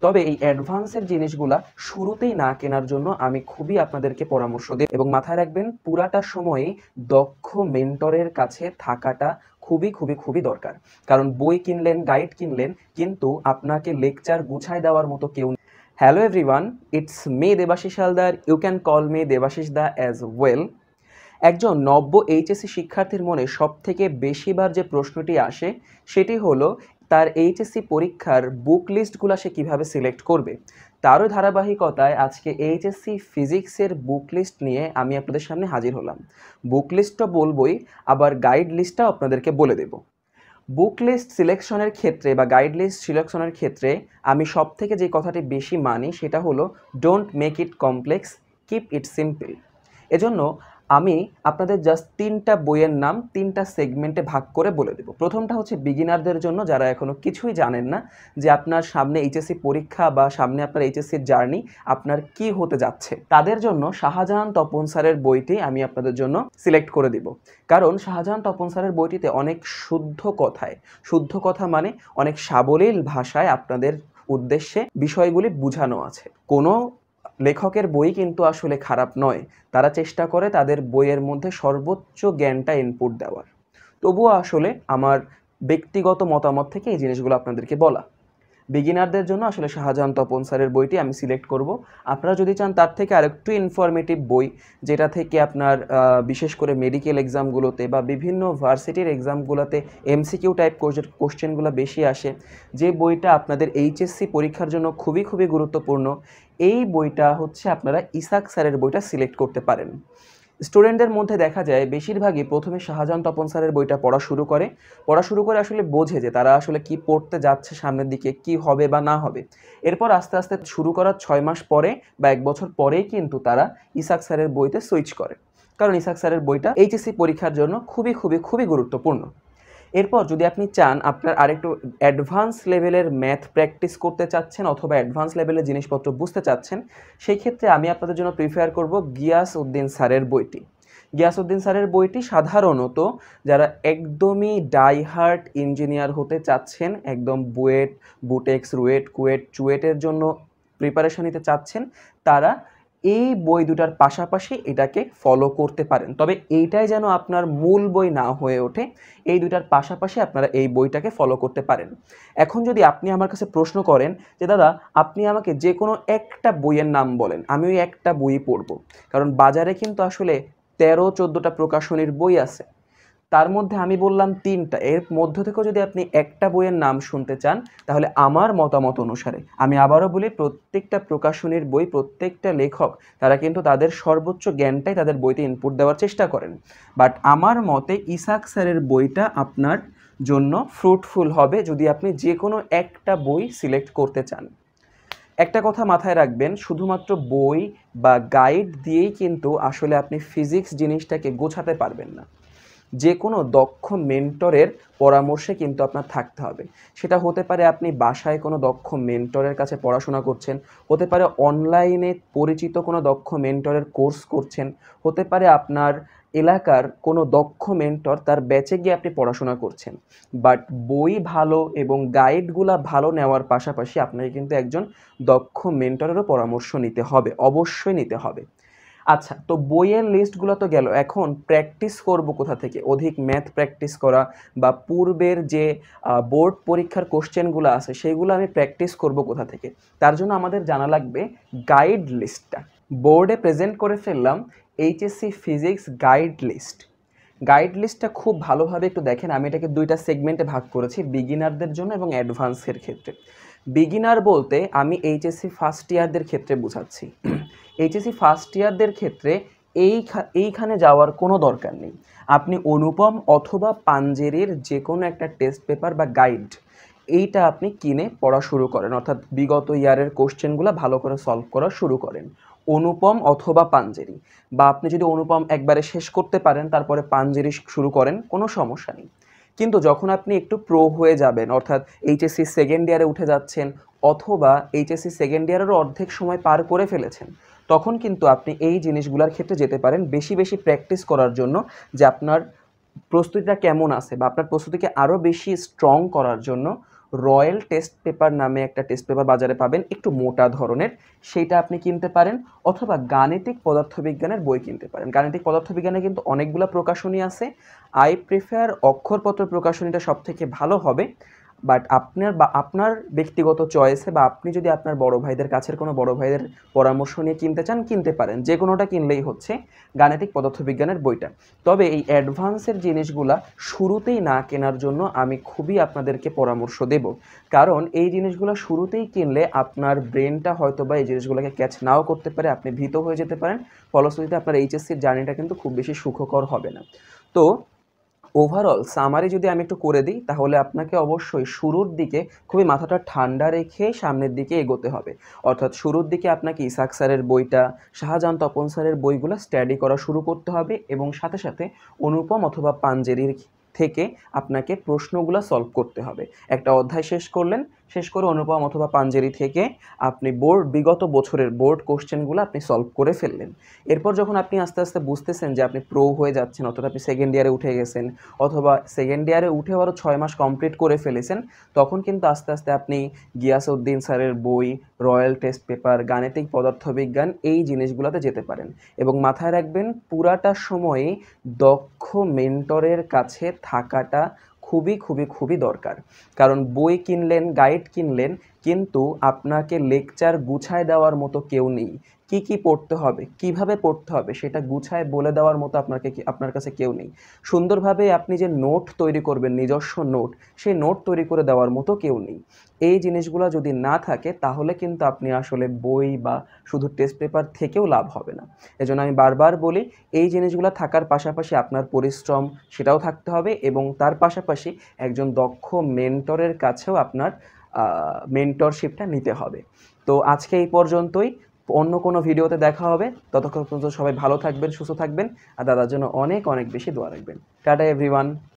তবে এই অ্যাডভান্সের জিনিসগুলা শুরুতেই না কেনার জন্য আমি খুবই আপনাদেরকে পরামর্শ দিই, এবং মাথায় রাখবেন পুরাটা সময়ই দক্ষ মেন্টরের কাছে থাকাটা খুবই খুবই খুবই দরকার। কারণ বই কিনলেন, গাইড কিনলেন, কিন্তু আপনাকে লেকচার গুছায় দেওয়ার মতো কেউ নেই। Hello everyone, it's me Debashis Haldar, you can call me Debashis da as well. একজন নব্য এইচএসসি শিক্ষার্থীর মনে সবথেকে বেশিবার যে প্রশ্নটি আসে সেটি হলো তার এইচএসসি পরীক্ষার বুক লিস্টগুলো সে কীভাবে সিলেক্ট করবে। তারও ধারাবাহিকতায় আজকে এইচএসসি ফিজিক্সের বুক লিস্ট নিয়ে আমি আপনাদের সামনে হাজির হলাম। বুক লিস্টটা বলবই, আবার গাইড লিস্টটাও আপনাদেরকে বলে দেব। বুক লিস্ট সিলেকশনের ক্ষেত্রে বা গাইড লিস্ট সিলেকশনের ক্ষেত্রে আমি সবথেকে যে কথাটি বেশি মানি সেটা হলো don't make it complex, keep it simple. এজন্য আমি আপনাদের জাস্ট 3টা বইয়ের নাম 3টা সেগমেন্টে ভাগ করে বলে দেব। প্রথমটা হচ্ছে বিগিনারদের জন্য, যারা এখনও কিছুই জানেন না যে আপনার সামনে এইচএসসি পরীক্ষা বা সামনে আপনার এইচএসসির জার্নি আপনার কি হতে যাচ্ছে। তাদের জন্য শাহজাহান তপন স্যারের বইটি আমি আপনাদের জন্য সিলেক্ট করে দিব। কারণ শাহজাহান তপন স্যারের বইটিতে অনেক শুদ্ধ কথা মানে অনেক সাবলীল ভাষায় আপনাদের উদ্দেশ্যে বিষয়গুলি বুঝানো আছে। কোনো লেখকের বই কিন্তু আসলে খারাপ নয়, তারা চেষ্টা করে তাদের বইয়ের মধ্যে সর্বোচ্চ জ্ঞানটা ইনপুট দেওয়ার। তবুও আসলে আমার ব্যক্তিগত মতামত থেকে এই জিনিসগুলো আপনাদেরকে বলা। বিগিনারদের জন্য আসলে শাহজাহান তপন স্যারের বইটি আমি সিলেক্ট করব। আপনারা যদি চান তার থেকে আরেকটু ইনফরমেটিভ বই, যেটা থেকে আপনার বিশেষ করে মেডিকেল এক্সামগুলোতে বা বিভিন্ন ভার্সিটির এক্সামগুলোতে এমসিকিউ টাইপ কোশ্চেনগুলো বেশি আসে, যে বইটা আপনাদের এইচএসসি পরীক্ষার জন্য খুবই খুবই গুরুত্বপূর্ণ, এই বইটা হচ্ছে আপনারা ইসাক স্যারের বইটা সিলেক্ট করতে পারেন। স্টুডেন্টদের মধ্যে দেখা যায় বেশিরভাগই প্রথমে শাহজাহান তপন স্যারের বইটা পড়া শুরু করে আসলে বোঝে যে তারা আসলে কি পড়তে যাচ্ছে, সামনের দিকে কি হবে বা না হবে। এরপর আস্তে আস্তে শুরু করার 6 মাস পরে বা 1 বছর পরেই কিন্তু তারা ইসাক স্যারের বইতে সুইচ করে, কারণ ইসাক স্যারের বইটা এইচএসসি পরীক্ষার জন্য খুবই খুবই খুবই গুরুত্বপূর্ণ। এরপর যদি আপনি চান আপনার আরেকটু অ্যাডভান্স লেভেলের ম্যাথ প্র্যাকটিস করতে চাচ্ছেন অথবা অ্যাডভান্স লেভেলের জিনিসপত্র বুঝতে চাচ্ছেন, সেই ক্ষেত্রে আমি আপনাদের জন্য প্রিফার করব গিয়াসউদ্দিন স্যারের বইটি। গিয়াসউদ্দিন স্যারের বইটি সাধারণত যারা একদমই ডাইহার্ট ইঞ্জিনিয়ার হতে চাচ্ছেন, একদম বুয়েট, বুটেক্স, রুয়েট, কুয়েট, চুয়েটের জন্য প্রিপারেশন নিতে চাচ্ছেন, তারা এই বই দুটার পাশাপাশি এটাকে ফলো করতে পারেন। তবে এইটাই যেন আপনার মূল বই না হয়ে ওঠে, এই দুটার পাশাপাশি আপনারা এই বইটাকে ফলো করতে পারেন। এখন যদি আপনি আমার কাছে প্রশ্ন করেন যে দাদা আপনি আমাকে যে কোনো একটা বইয়ের নাম বলেন, আমি ওই একটা বই পড়ব, কারণ বাজারে কিন্তু আসলে 13-14টা প্রকাশনীর বই আছে, তার মধ্যে আমি বললাম 3টা, এর মধ্য থেকেও যদি আপনি একটা বইয়ের নাম শুনতে চান, তাহলে আমার মতামত অনুসারে আমি আবারও বলি, প্রত্যেকটা প্রকাশনীর বই, প্রত্যেকটা লেখক তারা কিন্তু তাদের সর্বোচ্চ জ্ঞানটাই তাদের বইতে ইনপুট দেওয়ার চেষ্টা করেন। বাট আমার মতে ইসাক স্যারের বইটা আপনার জন্য ফ্রুটফুল হবে যদি আপনি যে কোনো একটা বই সিলেক্ট করতে চান। একটা কথা মাথায় রাখবেন, শুধুমাত্র বই বা গাইড দিয়েই কিন্তু আসলে আপনি ফিজিক্স জিনিসটাকে গোছাতে পারবেন না। যে কোনো দক্ষ মেন্টরের পরামর্শে কিন্তু আপনার থাকতে হবে। সেটা হতে পারে আপনি বাসায় কোনো দক্ষ মেন্টরের কাছে পড়াশোনা করছেন, হতে পারে অনলাইনে পরিচিত কোনো দক্ষ মেন্টরের কোর্স করছেন, হতে পারে আপনার এলাকার কোনো দক্ষ মেন্টর তার ব্যাচে গিয়ে আপনি পড়াশোনা করছেন। বাট বই ভালো এবং গাইডগুলা ভালো নেওয়ার পাশাপাশি আপনাকে কিন্তু একজন দক্ষ মেন্টরেরও পরামর্শ নিতে হবে, অবশ্যই নিতে হবে। আচ্ছা, তো বইয়ের লিস্টগুলো তো গেল, এখন প্র্যাকটিস করব কোথা থেকে? অধিক ম্যাথ প্র্যাকটিস করা বা পূর্বের যে বোর্ড পরীক্ষার কোশ্চেনগুলো আছে সেগুলো আমি প্র্যাকটিস করব কোথা থেকে? তার জন্য আমাদের জানা লাগবে গাইড লিস্টটা। বোর্ডে প্রেজেন্ট করে ফেললাম এইচএসসি ফিজিক্স গাইড লিস্টটা খুব ভালোভাবে একটু দেখেন। আমি এটাকে 2টা সেগমেন্টে ভাগ করেছি, বিগিনারদের জন্য এবং অ্যাডভান্সের ক্ষেত্রে। বিগিনার বলতে আমি এইচএসসি ফার্স্ট ইয়ারদের ক্ষেত্রে বোঝাচ্ছি। এইচএসসি ফার্স্ট ইয়ারদের ক্ষেত্রে এইখানে যাওয়ার কোনো দরকার নেই। আপনি অনুপম অথবা পাঞ্জেরির যে কোনো একটা টেস্ট পেপার বা গাইড, এইটা আপনি কিনে পড়া শুরু করেন, অর্থাৎ বিগত ইয়ারের কোশ্চেনগুলো ভালো করে সলভ করা শুরু করেন। অনুপম অথবা পাঞ্জেরি, বা আপনি যদি অনুপম একবারে শেষ করতে পারেন তারপরে পাঞ্জেরি শুরু করেন, কোনো সমস্যা নেই। কিন্তু যখন আপনি একটু প্রো হয়ে যাবেন, অর্থাৎ এইচএসসি সেকেন্ড ইয়ারে উঠে যাচ্ছেন অথবা এইচএসসি সেকেন্ড ইয়ারেরও অর্ধেক সময় পার করে ফেলেছেন, তখন কিন্তু আপনি এই জিনিসগুলোর ক্ষেত্রে যেতে পারেন বেশি বেশি প্র্যাকটিস করার জন্য, যে আপনার প্রস্তুতিটা কেমন আছে বা আপনার প্রস্তুতিকে আরও বেশি স্ট্রং করার জন্য রয়্যাল টেস্ট পেপার নামে একটা টেস্ট পেপার বাজারে পাবেন, একটু মোটা ধরনের, সেইটা আপনি কিনতে পারেন। অথবা গাণিতিক পদার্থবিজ্ঞানের বই কিনতে পারেন। গাণিতিক পদার্থবিজ্ঞানে কিন্তু অনেকগুলো প্রকাশনী আছে। আই প্রেফার অক্ষরপত্র প্রকাশনীটা সবথেকে ভালো হবে। বাট আপনার ব্যক্তিগত চয়েসে বা আপনি যদি আপনার বড় ভাইদের কাছের কোনো বড় ভাইদের পরামর্শ নিয়ে কিনতে চান, কিনতে পারেন। যে কোনোটা কিনলেই হচ্ছে গাণিতিক পদার্থবিজ্ঞানের বইটা। তবে এই অ্যাডভান্সের জিনিসগুলা শুরুতেই না কেনার জন্য আমি খুবই আপনাদেরকে পরামর্শ দেব। কারণ এই জিনিসগুলো শুরুতেই কিনলে আপনার ব্রেনটা হয়তো বা এই জিনিসগুলোকে ক্যাচ নাও করতে পারে, আপনি ভীত হয়ে যেতে পারেন। ফলশ্রুতিতে আপনার এইচএসসির জার্নিটা কিন্তু খুব বেশি সুখকর হবে না। তো ওভারঅল সামারি যদি আমি একটু করে দিই, তাহলে আপনাকে অবশ্যই শুরুর দিকে খুবই মাথাটা ঠান্ডা রেখে সামনের দিকে এগোতে হবে। অর্থাৎ শুরুর দিকে আপনাকে ইসাক স্যারের বইটা, শাহজাহান তপন স্যারের বইগুলো স্টাডি করা শুরু করতে হবে এবং সাথে সাথে অনুপম অথবা পাঞ্জেরির থেকে আপনাকে প্রশ্নগুলো সলভ করতে হবে। একটা অধ্যায় শেষ করলেন, শেষ করে অনুপম অথবা পাঞ্জেরি থেকে আপনি বিগত বছরের বোর্ড কোশ্চেনগুলো আপনি সলভ করে ফেললেন। এরপর যখন আপনি আস্তে আস্তে বুঝতেছেন যে আপনি প্রো হয়ে যাচ্ছেন, অর্থাৎ আপনি সেকেন্ড ইয়ারে উঠে গেছেন, অথবা সেকেন্ড ইয়ারে উঠেও আরও 6 মাস কমপ্লিট করে ফেলেছেন, তখন কিন্তু আস্তে আস্তে আপনি গিয়াসউদ্দিন স্যারের বই, রয়্যাল টেস্ট পেপার, গাণিতিক পদার্থবিজ্ঞান এই জিনিসগুলোতে যেতে পারেন। এবং মাথায় রাখবেন, পুরাটা সময়ে দক্ষ মেন্টরের কাছে থাকাটা খুবই খুবই খুবই দরকার। কারণ বই কিনলেন, গাইড কিনলেন, কিন্তু আপনাকে লেকচার গুছায় দেওয়ার মতো কেউ নেই। কি কি পড়তে হবে, কিভাবে পড়তে হবে সেটা গুছায় বলে দেওয়ার মতো আপনার কাছে কেউ নেই। সুন্দরভাবে আপনি যে নোট তৈরি করবেন, নিজস্ব নোট, সেই নোট তৈরি করে দেওয়ার মতো কেউ নেই। এই জিনিসগুলো যদি না থাকে তাহলে কিন্তু আপনি আসলে বই বা শুধু টেস্ট পেপার থেকেও লাভ হবে না। এজন্য আমি বারবার বলি, এই জিনিসগুলো থাকার পাশাপাশি আপনার পরিশ্রম সেটাও থাকতে হবে এবং তার পাশাপাশি একজন দক্ষ মেন্টরের কাছেও আপনার মেন্টরশিপটা নিতে হবে। তো আজকে এই পর্যন্তই। অন্য কোনো ভিডিওতে দেখা হবে। ততক্ষণ পর্যন্ত সবাই ভালো থাকবেন, সুস্থ থাকবেন, আর দাদার জন্য অনেক অনেক বেশি দোয়া রাখবেন। Tata everyone.